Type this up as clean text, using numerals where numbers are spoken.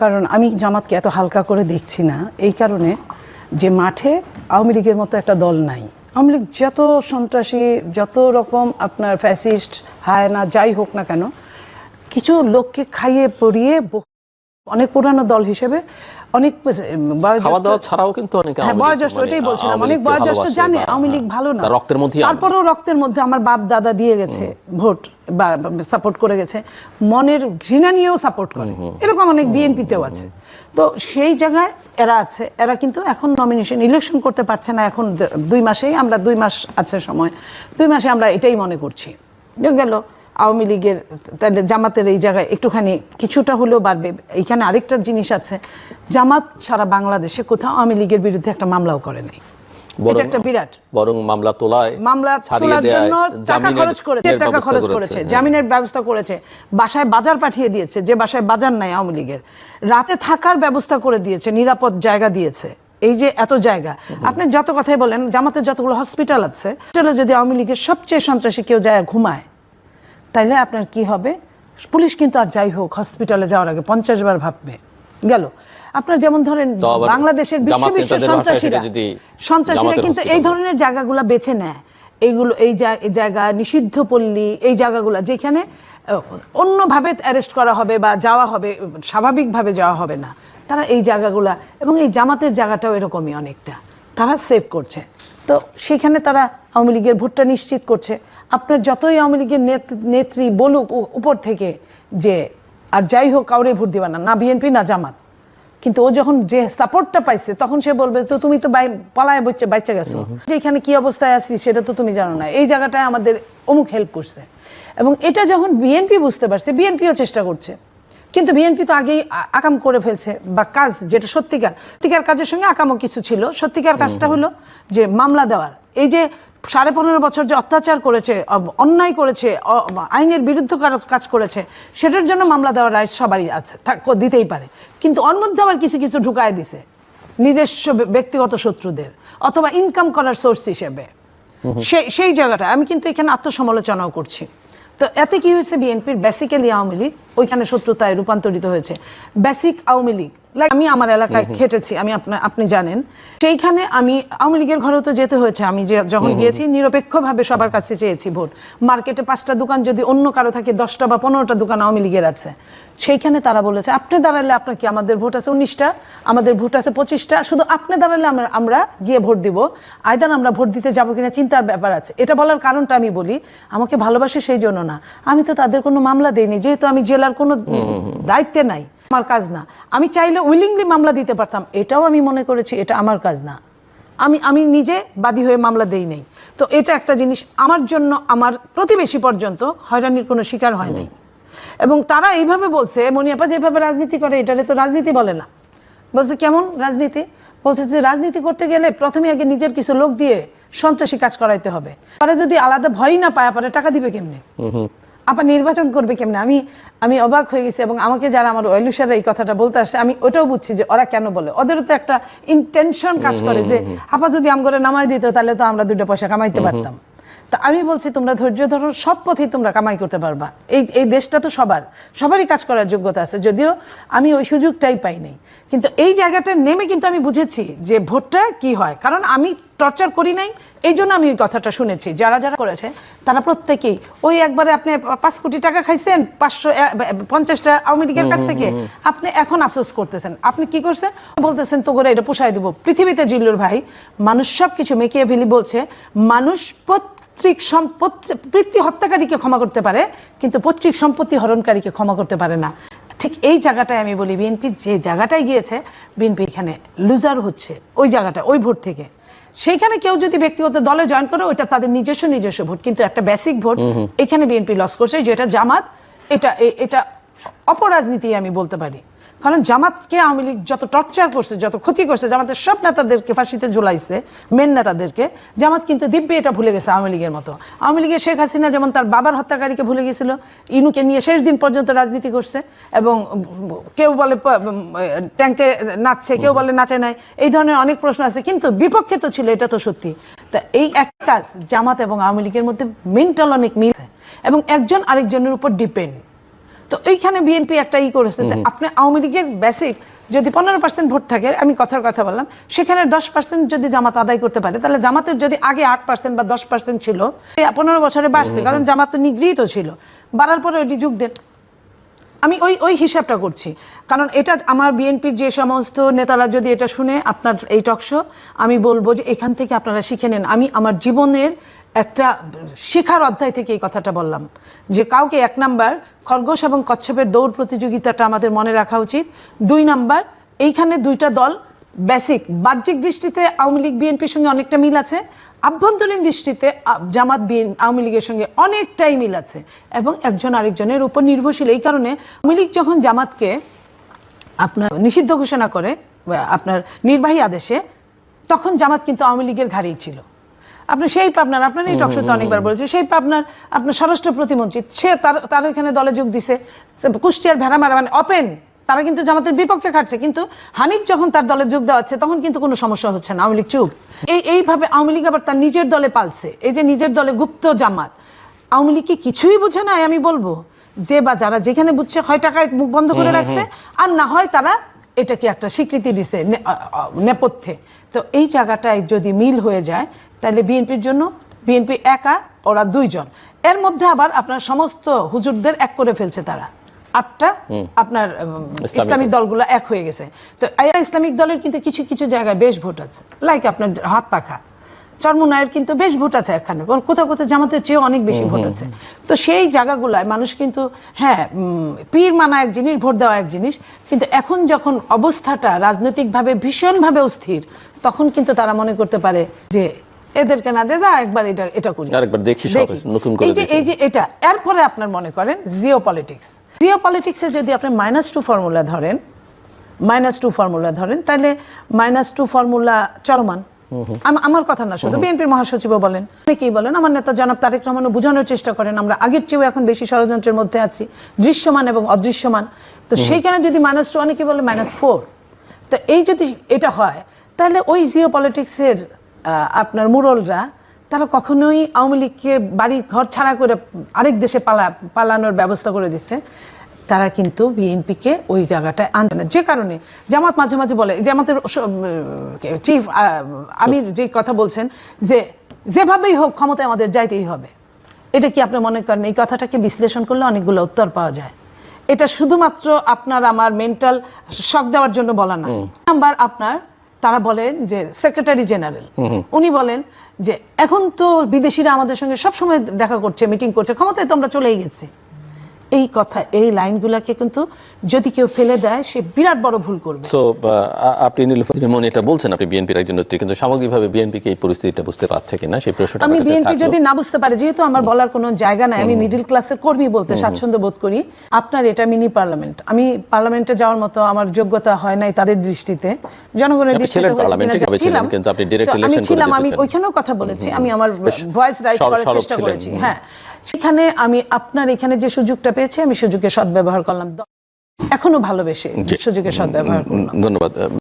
কারণ আমি জামাতকে এত হালকা করে দেখছি না এই কারণে যে মাঠে আওয়ামী লীগের মতো একটা দল নাই। আওয়ামী লীগ যত সন্ত্রাসী, যত রকম আপনার ফ্যাসিস্ট, হায়না যাই হোক না কেন, কিছু লোককে খাইয়ে পরিয়ে অনেক পুরানো দল হিসেবে অনেক ছাড়াও কিন্তু বয়োজ্যেষ্ট, ওইটাই বলছিলাম, অনেক বয়োজ্যেষ্ট জানে আওয়ামী লীগ ভালো না, তারপরেও রক্তের মধ্যে আমার বাপ দাদা দিয়ে গেছে ভোট বা সাপোর্ট করে গেছে, মনের ঘৃণা নিয়েও সাপোর্ট করে, এরকম অনেক বিএনপিতেও আছে। তো সেই জায়গায় এরা আছে, এরা কিন্তু এখন নমিনেশন ইলেকশন করতে পারছে না। এখন 2 মাসেই আমরা 2 মাস আছে সময়, 2 মাসে আমরা এটাই মনে করছি গেল আওয়ামী লীগের, তাহলে জামাতের এই জায়গায় একটুখানি কিছুটা হলেও বাড়বে। এইখানে আরেকটা জিনিস আছে, জামাত সারা বাংলাদেশে কোথাও আওয়ামী লীগের বিরুদ্ধে একটা মামলাও করে নাই। এটা একটা বিরাট, বরং মামলা তোলার জন্য টাকা খরচ করেছে, জামিনের ব্যবস্থা করেছে, বাসায় বাজার পাঠিয়ে দিয়েছে, যে বাসায় বাজার নাই আওয়ামী লীগের, রাতে থাকার ব্যবস্থা করে দিয়েছে, নিরাপদ জায়গা দিয়েছে। এই যে এত জায়গা, আপনি যত কথাই বলেন, জামাতের যতগুলো হসপিটাল আছে, যদি আওয়ামী লীগের সবচেয়ে সন্ত্রাসী কেউ যায় ঘুমায়, তাইলে আপনার কি হবে? পুলিশ কিন্তু আর যাই হোক হসপিটালে যাওয়ার আগে 50 বার ভাববে। গেল আপনার যেমন ধরেন বাংলাদেশের বিশ্ব সন্ত্রাসীরা কিন্তু এই ধরনের জায়গাগুলো বেছে নেয়, এইগুলো এই জায়গা নিষিদ্ধ পল্লী, এই জায়গাগুলো যেখানে অন্যভাবে অ্যারেস্ট করা হবে বা যাওয়া হবে, স্বাভাবিকভাবে যাওয়া হবে না, তারা এই জায়গাগুলা, এবং এই জামাতের জায়গাটাও এরকমই অনেকটা তারা সেভ করছে। তো সেখানে তারা আওয়ামী লীগের ভোটটা নিশ্চিত করছে। আপনার যতই আওয়ামী লীগের নেত্রী বলুক উপর থেকে যে আর যাই হোক কাউরে ভোট দিবা না, না বিএনপি না জামাত, কিন্তু ও যখন যে সাপোর্টটা পাইছে তখন সে বলবে তো তুমি তো পালায় বাচ্চা গেছো, যে এখানে কি অবস্থায় আছি সেটা তো তুমি জানো না, এই জায়গাটায় আমাদের অমুক হেল্প করছে। এবং এটা যখন বিএনপি বুঝতে পারছে, বিএনপিও চেষ্টা করছে, কিন্তু বিএনপি তো আগেই আকাম করে ফেলছে, বা কাজ যেটা সত্যিকার কাজের সঙ্গে আকামও কিছু ছিল। সত্যিকার কাজটা হলো যে মামলা দেওয়ার, এই যে 15.5 বছর যে অত্যাচার করেছে, অন্যায় করেছে, আইনের বিরুদ্ধে কাজ করেছে, সেটার জন্য মামলা দেওয়ার রাইট সবারই আছে, দিতেই পারে। কিন্তু ওর মধ্যে আবার কিছু কিছু ঢুকায় দিছে নিজস্ব ব্যক্তিগত শত্রুদের, অথবা ইনকাম করার সোর্স হিসেবে। সেই জায়গাটা আমি কিন্তু এখানে আত্মসমালোচনাও করছি। তো এতে কি হয়েছে, বিএনপির বেসিক্যালি আওয়ামী লীগ ওইখানে শত্রুতায় রূপান্তরিত হয়েছে। বেসিক আওয়ামী লীগ, আমি আমার এলাকায় খেটেছি, আমি আপনি জানেন, সেইখানে আমি আওয়ামী লীগের ঘরেও তো যেতে হয়েছে। আমি যখন গিয়েছি নিরপেক্ষভাবে সবার কাছে চেয়েছি ভোট। মার্কেটে 5টা দোকান যদি অন্য কারো থাকে, 10টা বা 15টা দোকান আওয়ামী লীগের আছে, সেইখানে তারা বলেছে আপনি দাঁড়ালে আপনার কি, আমাদের ভোট আছে 19টা, আমাদের ভোট আছে 25টা, শুধু আপনি দাঁড়ালে আমরা গিয়ে ভোট দিব, আইদার আমরা ভোট দিতে যাবো কিনা চিন্তার ব্যাপার আছে। এটা বলার কারণটা আমি বলি, আমাকে ভালোবাসে সেই জন্য না, আমি তো তাদের কোনো মামলা দেইনি, যেহেতু আমি জেলার কোনো দায়িত্বে নাই, আমার কাজ না। আমি চাইলে উইলিংলি মামলা দিতে পারতাম, এটাও আমি মনে করেছি এটা আমার কাজ না, আমি নিজে বাদী হয়ে মামলা দেই নাই। তো এটা একটা জিনিস, আমার জন্য আমার প্রতিবেশী পর্যন্ত হয়রানির কোনো শিকার হয় নাই। এবং তারা এইভাবে বলছে, মনিয়াপা যেভাবে রাজনীতি করে এটারে তো রাজনীতি বলে না। বলছে কেমন রাজনীতি? বলছে যে রাজনীতি করতে গেলে প্রথমে আগে নিজের কিছু লোক দিয়ে সন্ত্রাসী কাজ করাইতে হবে, তারা যদি আলাদা ভয় না পায়, পরে টাকা দিবে কেমনে, আবার নির্বাচন করবে কেমনে? আমি অবাক হয়ে গেছি। এবং আমাকে যারা আমার ওয়েলুসারা এই কথাটা বলতে আসছে, আমি ওটাও বুঝছি যে ওরা কেন বলে, ওদেরও তো একটা ইন্টেনশন কাজ করে যে আপা যদি আমগরে নামাই দিত তাহলে তো আমরা 2টা পয়সা কামাইতে পারতাম। তা আমি বলছি তোমরা ধৈর্য ধরো, সৎ পথেই তোমরা কামাই করতে পারবা। এই দেশটা তো সবারই কাজ করার যোগ্যতা আছে, যদিও আমি ওই সুযোগটাই পাই নাই। কিন্তু এই জায়গাটা নেমে কিন্তু আমি বুঝেছি যে ভোটটা কি হয়, কারণ আমি টর্চার করি নাই, এই জন্য আমি ওই কথাটা শুনেছি। যারা করেছে তারা প্রত্যেকেই ওই একবারে আপনি 5 কোটি টাকা খাইছেন 550টা আওয়ামী লীগের কাছ থেকে, আপনি এখন আফসোস করতেছেন। আপনি কি করছেন? বলতেছেন তো করে এটা পোষায় দিব। পৃথিবীতে জিল্লুর ভাই, মানুষ সব কিছু মেকিয়াভেলি বলছে, মানুষ প্রীতি হত্যাকারীকে ক্ষমা করতে পারে, কিন্তু পৈতৃক সম্পত্তি হরণকারীকে ক্ষমা করতে পারে না। ঠিক এই জায়গাটায় আমি বলি, বিএনপি যে জায়গাটায় গিয়েছে, বিএনপি এখানে লুজার হচ্ছে ওই জায়গাটা, ওই ভোট থেকে। সেইখানে কেউ যদি ব্যক্তিগত দলে জয়েন করে, ওইটা তাদের নিজস্ব ভোট, কিন্তু একটা বেসিক ভোট এখানে বিএনপি লস করছে, যেটা জামাত, এটা অপরাজনীতি আমি বলতে পারি। কারণ জামাতকে আওয়ামী লীগ যত টর্চার করছে, যত ক্ষতি করছে, জামাতের সব নেতাদেরকে ফাঁসিতে ঝুলাইছে, মেন নেতাদেরকে, জামাত কিন্তু দিব্যে এটা ভুলে গেছে আওয়ামী লীগের মতো। আওয়ামী লীগের শেখ হাসিনা যেমন তার বাবার হত্যাকারীকে ভুলে গেছিল, ইনুকে নিয়ে শেষ দিন পর্যন্ত রাজনীতি করছে, এবং কেউ বলে ট্যাঙ্কে নাচছে, কেউ বলে নাচে নাই, এই ধরনের অনেক প্রশ্ন আছে, কিন্তু বিপক্ষে তো ছিল, এটা তো সত্যি। তা এই এক কাজ জামাত এবং আওয়ামী লীগের মধ্যে মেন্টাল অনেক মিল আছে, এবং একজন আরেকজনের উপর ডিপেন্ড। তো তো এইখানে বিএনপি একটা করেছে যে আপনি আওয়ামী লীগের বেসিক যদি 15% ভোট থাকে, আমি কথার কথা বললাম, সেখানে 10% যদি জামাত আদায় করতে পারে, তাহলে জামাতের যদি আগে 8% বা 10% ছিল, 15 বছরে বাড়ছে, কারণ জামাত তো নিগৃহীত ছিল, বাড়ার পরে ওইটি যোগ দেন। আমি ওই হিসাবটা করছি, কারণ এটা আমার বিএনপির যে সমস্ত নেতারা যদি এটা শুনে আপনার এই টকশো, আমি বলবো যে এখান থেকে আপনারা শিখে নেন। আমি আমার জীবনের একটা শেখার অধ্যায় থেকে এই কথাটা বললাম যে কাউকে 1 নাম্বার খরগোশ এবং কচ্ছপের দৌড় প্রতিযোগিতাটা আমাদের মনে রাখা উচিত। 2 নাম্বার, এইখানে দুইটা দল বেসিক বাহ্যিক দৃষ্টিতে আওয়ামী লীগ বিএনপির সঙ্গে অনেকটা মিল আছে, আভ্যন্তরীণ দৃষ্টিতে জামাত আওয়ামী লীগের সঙ্গে অনেকটাই মিল আছে, এবং একজন আরেকজনের উপর নির্ভরশীল। এই কারণে আওয়ামী লীগ যখন জামাতকে আপনার নিষিদ্ধ ঘোষণা করে আপনার নির্বাহী আদেশে, তখন জামাত কিন্তু আওয়ামী লীগের ঘাড়েই ছিল। আপনি সেই পাবনার, আপনার এই টকশোতে অনেকবার বলেছে, সেই পাবনার আপনার স্বরাষ্ট্র প্রতিমন্ত্রী, সে তার এখানে দলে যোগ দিছে। কুষ্টিয়ার ভেড়ামারা মানে অপেন, তারা কিন্তু জামাতের বিপক্ষে খাটছে, কিন্তু হানিফ যখন তার দলে যোগ দেওয়া হচ্ছে তখন কিন্তু কোনো সমস্যা হচ্ছে না, আওয়ামী লীগ চুপ। এইভাবে আওয়ামী লীগ আবার তার নিজের দলে পালছে। এই যে নিজের দলে গুপ্ত জামাত, আওয়ামী লীগ কি কিছুই বোঝে নাই? আমি বলবো যে বা যারা যেখানে বুঝছে, হয় টাকায় মুখ বন্ধ করে রাখছে, আর না হয় তারা এটাকে একটা স্বীকৃতি দিছে নেপথ্যে। তো এই জায়গাটায় যদি মিল হয়ে যায়, তাহলে বিএনপির জন্য, বিএনপি একা, ওরা 2 জন, এর মধ্যে আবার আপনার সমস্ত হুজুরদের এক করে ফেলছে তারা, 8টা আপনার ইসলামিক দলগুলো এক হয়ে গেছে। তো ইসলামিক দলের কিন্তু কিছু কিছু জায়গায় বেশ ভোট আছে, লাইক আপনার হাত পাখা চরমুনায়ের কিন্তু বেশ ভোট আছে এখানে, কোথাও কোথাও জামাতের চেয়ে অনেক বেশি ভোট আছে। তো সেই জায়গাগুলায় মানুষ কিন্তু, হ্যাঁ, পীর মানা এক জিনিস, ভোট দেওয়া এক জিনিস, কিন্তু এখন যখন অবস্থাটা রাজনৈতিকভাবে ভীষণভাবে অস্থির, তখন কিন্তু তারা মনে করতে পারে যে এদেরকে না দেদা একবার এটা করি, আরেকবার দেখি নতুন করে। এই যে এটা, এরপরে আপনার মনে করেন জিও পলিটিক্সে যদি আপনি -2 ফর্মুলা ধরেন, তাহলে -2 ফর্মুলা চলমান। আমার কথা না, শুধু বিএনপির মহাসচিবও বলেন, অনেকেই বলেন, আমার নেতা জনাব তারেক রহমানও বোঝানোর চেষ্টা করেন, আমরা আগের চেয়েও এখন বেশি ষড়যন্ত্রের মধ্যে আছি, দৃশ্যমান এবং অদৃশ্যমান। তো সেইখানে যদি -2, অনেকে বলে -4, তো এই যদি এটা হয়, তাহলে ওই জিও পলিটিক্সের আপনার মুরলরা তারা কখনোই আওয়ামী লীগকে বাড়ি ঘর ছাড়া করে আরেক দেশে পালানোর ব্যবস্থা করে দিচ্ছে। তারা কিন্তু বিএনপিকে ওই জায়গাটায় আনবে না। যে কারণে জামাত মাঝে মাঝে বলে, জামাতের চিফ আমির যে কথা বলছেন যে যেভাবেই হোক ক্ষমতায় আমাদের যাইতেই হবে, এটা কি আপনি মনে করেন এই কথাটাকে বিশ্লেষণ করলে অনেকগুলো উত্তর পাওয়া যায়? এটা শুধুমাত্র আপনার আমার মেন্টাল শক দেওয়ার জন্য বলা না। নাম্বার আপনার, তারা বলেন যে সেক্রেটারি জেনারেল, উনি বলেন যে এখন তো বিদেশিরা আমাদের সঙ্গে সবসময় দেখা করছে, মিটিং করছে, ক্ষমতায় তো আমরা চলেই গেছি। এই কথা, এই লাইনগুলোকে কিন্তু যদি কেউ ফেলে দেয়, সে বিরাট বড় ভুল করবে। সো আপনি নীলুফার মনে এটা বলছেন, আপনি বিএনপির একজন নেত্রী, কিন্তু সামগ্রিকভাবে বিএনপি কি এই পরিস্থিতিটা বুঝতে পারছে কিনা, সেই প্রশ্নটা আমি বিএনপি যদি না বুঝতে পারে, যেহেতু আমার বলার কোনো জায়গা নাই, আমি মিডল ক্লাসের কর্মী বলতে স্বাচ্ছন্দ্য বোধ করি। আপনার এটা মিনি পার্লামেন্ট, আমি পার্লামেন্টে যাওয়ার মতো আমার যোগ্যতা হয় নাই তাদের দৃষ্টিতে, জনগণের দৃষ্টিতে আমি ছিলাম, আমি ওইখানেও কথা বলেছি, আমি আমার ভয়েস রাইজ করার চেষ্টা করেছি। হ্যাঁ, সেখানে আমি আপনার এখানে যে সুযোগটা পেয়েছি, আমি সুযোগের সদ্ব্যবহার করলাম, এখনো ভালোবেসে সুযোগের সদ্ব্যবহার করলাম। ধন্যবাদ।